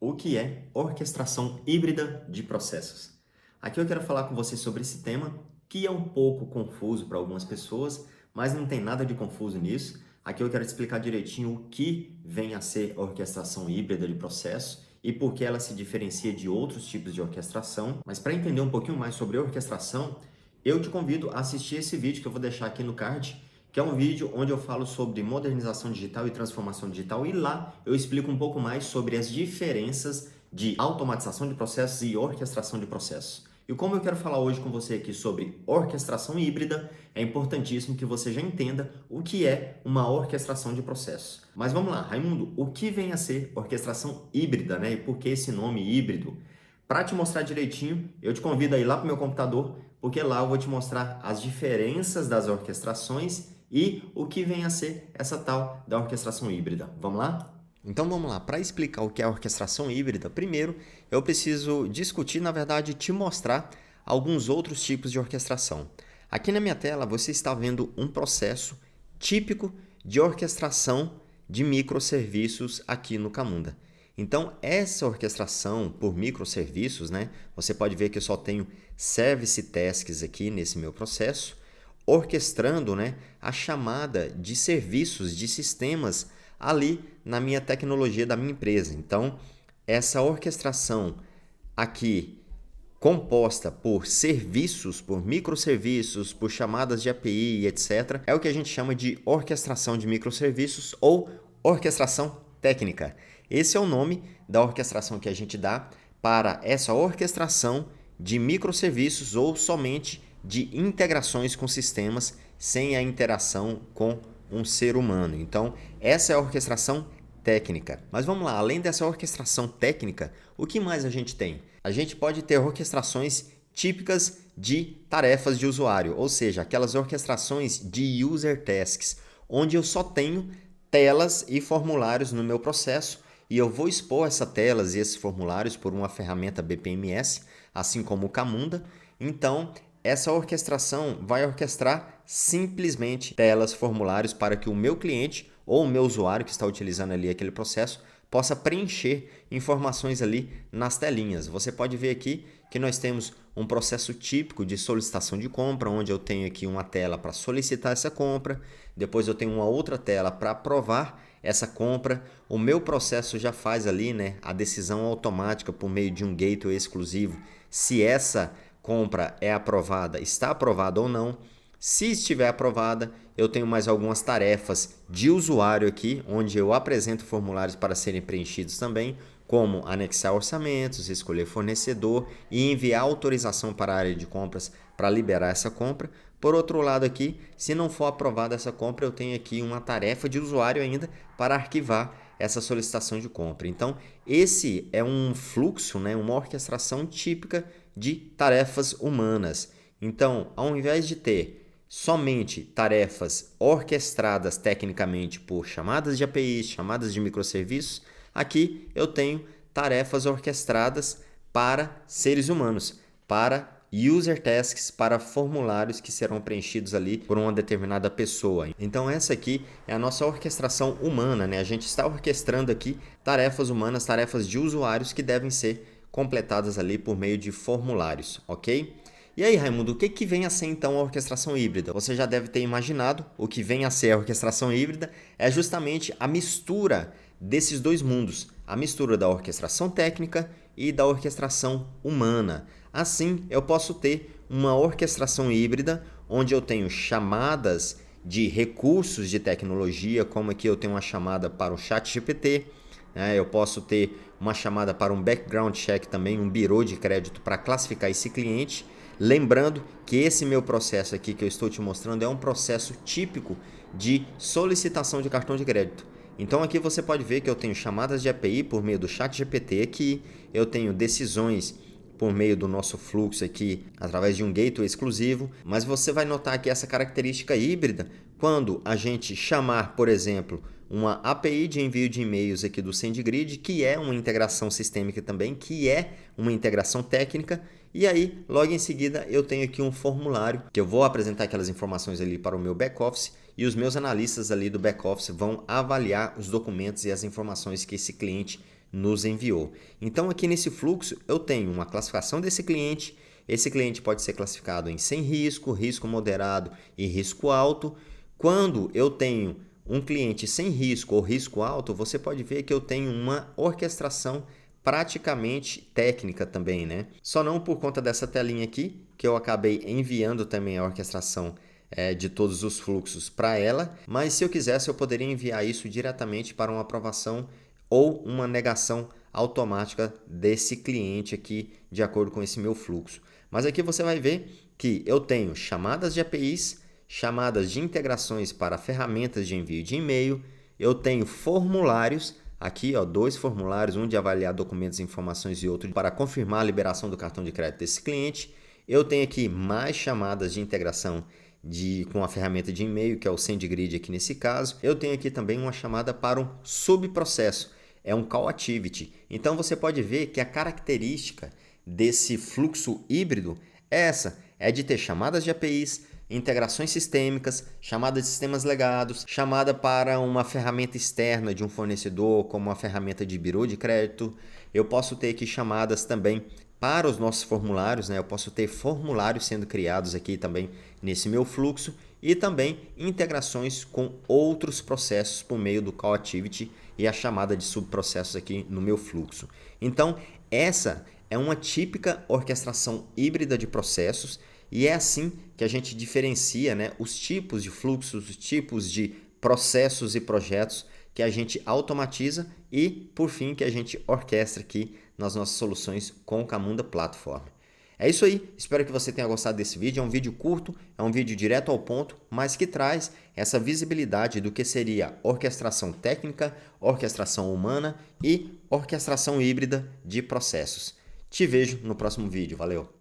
O que é orquestração híbrida de processos? Aqui eu quero falar com você sobre esse tema, que é um pouco confuso para algumas pessoas, mas não tem nada de confuso nisso. Aqui eu quero te explicar direitinho o que vem a ser orquestração híbrida de processos e por que ela se diferencia de outros tipos de orquestração. Mas para entender um pouquinho mais sobre orquestração, eu te convido a assistir esse vídeo que eu vou deixar aqui no card, que é um vídeo onde eu falo sobre modernização digital e transformação digital, e lá eu explico um pouco mais sobre as diferenças de automatização de processos e orquestração de processos. E como eu quero falar hoje com você aqui sobre orquestração híbrida, é importantíssimo que você já entenda o que é uma orquestração de processos. Mas vamos lá, Raimundo, o que vem a ser orquestração híbrida, né? E por que esse nome híbrido? Para te mostrar direitinho, eu te convido a ir lá para o meu computador, porque lá eu vou te mostrar as diferenças das orquestrações e o que vem a ser essa tal da orquestração híbrida. Vamos lá? Então vamos lá, para explicar o que é a orquestração híbrida, primeiro eu preciso discutir, na verdade, te mostrar alguns outros tipos de orquestração. Aqui na minha tela você está vendo um processo típico de orquestração de microserviços aqui no Camunda. Então, essa orquestração por microserviços, né? Você pode ver que eu só tenho service tasks aqui nesse meu processo, orquestrando, né, a chamada de serviços, de sistemas ali na minha tecnologia da minha empresa. Então, essa orquestração aqui composta por serviços, por microserviços, por chamadas de API, etc., é o que a gente chama de orquestração de microserviços ou orquestração técnica. Esse é o nome da orquestração que a gente dá para essa orquestração de microserviços ou somente de integrações com sistemas sem a interação com um ser humano. Então, essa é a orquestração técnica. Mas vamos lá, além dessa orquestração técnica, o que mais a gente tem? A gente pode ter orquestrações típicas de tarefas de usuário, ou seja, aquelas orquestrações de user tasks, onde eu só tenho telas e formulários no meu processo e eu vou expor essas telas e esses formulários por uma ferramenta BPMS, assim como o Camunda. Então, essa orquestração vai orquestrar simplesmente telas, formulários para que o meu cliente ou o meu usuário que está utilizando ali aquele processo possa preencher informações ali nas telinhas. Você pode ver aqui que nós temos um processo típico de solicitação de compra, onde eu tenho aqui uma tela para solicitar essa compra, depois eu tenho uma outra tela para aprovar essa compra. O meu processo já faz ali, né, a decisão automática por meio de um gateway exclusivo, se essa compra é aprovada, está aprovada ou não. Se estiver aprovada, eu tenho mais algumas tarefas de usuário aqui, onde eu apresento formulários para serem preenchidos também, como anexar orçamentos, escolher fornecedor e enviar autorização para a área de compras para liberar essa compra. Por outro lado aqui, se não for aprovada essa compra, eu tenho aqui uma tarefa de usuário ainda para arquivar essa solicitação de compra. Então, esse é um fluxo, né, uma orquestração típica de tarefas humanas. Então, ao invés de ter somente tarefas orquestradas tecnicamente por chamadas de APIs, chamadas de microserviços, aqui eu tenho tarefas orquestradas para seres humanos, para user tasks, para formulários que serão preenchidos ali por uma determinada pessoa. Então essa aqui é a nossa orquestração humana, né? A gente está orquestrando aqui tarefas humanas, tarefas de usuários que devem ser completadas ali por meio de formulários, ok? E aí, Raimundo, o que vem a ser então a orquestração híbrida? Você já deve ter imaginado, o que vem a ser a orquestração híbrida é justamente a mistura desses dois mundos, a mistura da orquestração técnica e da orquestração humana. Assim, eu posso ter uma orquestração híbrida, onde eu tenho chamadas de recursos de tecnologia, como aqui eu tenho uma chamada para o ChatGPT, eu posso ter uma chamada para um background check também, um bureau de crédito para classificar esse cliente. Lembrando que esse meu processo aqui que eu estou te mostrando é um processo típico de solicitação de cartão de crédito. Então aqui você pode ver que eu tenho chamadas de API por meio do ChatGPT aqui, eu tenho decisões por meio do nosso fluxo aqui através de um gateway exclusivo, mas você vai notar aqui essa característica híbrida quando a gente chamar, por exemplo, uma API de envio de e-mails aqui do SendGrid, que é uma integração sistêmica também, que é uma integração técnica, e aí logo em seguida eu tenho aqui um formulário que eu vou apresentar aquelas informações ali para o meu back-office e os meus analistas ali do back-office vão avaliar os documentos e as informações que esse cliente nos enviou. Então aqui nesse fluxo eu tenho uma classificação desse cliente. Esse cliente pode ser classificado em sem risco, risco moderado e risco alto. Quando eu tenho um cliente sem risco ou risco alto, você pode ver que eu tenho uma orquestração praticamente técnica também, né? Só não por conta dessa telinha aqui, que eu acabei enviando também a orquestração de todos os fluxos para ela, mas se eu quisesse eu poderia enviar isso diretamente para uma aprovação ou uma negação automática desse cliente aqui, de acordo com esse meu fluxo. Mas aqui você vai ver que eu tenho chamadas de APIs, chamadas de integrações para ferramentas de envio de e-mail, eu tenho formulários, aqui ó, 2 formulários, um de avaliar documentos e informações e outro para confirmar a liberação do cartão de crédito desse cliente. Eu tenho aqui mais chamadas de integração com a ferramenta de e-mail, que é o SendGrid aqui nesse caso. Eu tenho aqui também uma chamada para um subprocesso, é um call activity. Então você pode ver que a característica desse fluxo híbrido é essa, é de ter chamadas de APIs, integrações sistêmicas, chamada de sistemas legados, chamada para uma ferramenta externa de um fornecedor, como uma ferramenta de bureau de crédito. Eu posso ter aqui chamadas também para os nossos formulários, né? Eu posso ter formulários sendo criados aqui também nesse meu fluxo e também integrações com outros processos por meio do call activity e a chamada de subprocessos aqui no meu fluxo. Então, essa é uma típica orquestração híbrida de processos e é assim que a gente diferencia, né, os tipos de fluxos, os tipos de processos e projetos que a gente automatiza e, por fim, que a gente orquestra aqui nas nossas soluções com o Camunda Platform. É isso aí, espero que você tenha gostado desse vídeo. É um vídeo curto, é um vídeo direto ao ponto, mas que traz essa visibilidade do que seria orquestração técnica, orquestração humana e orquestração híbrida de processos. Te vejo no próximo vídeo, valeu!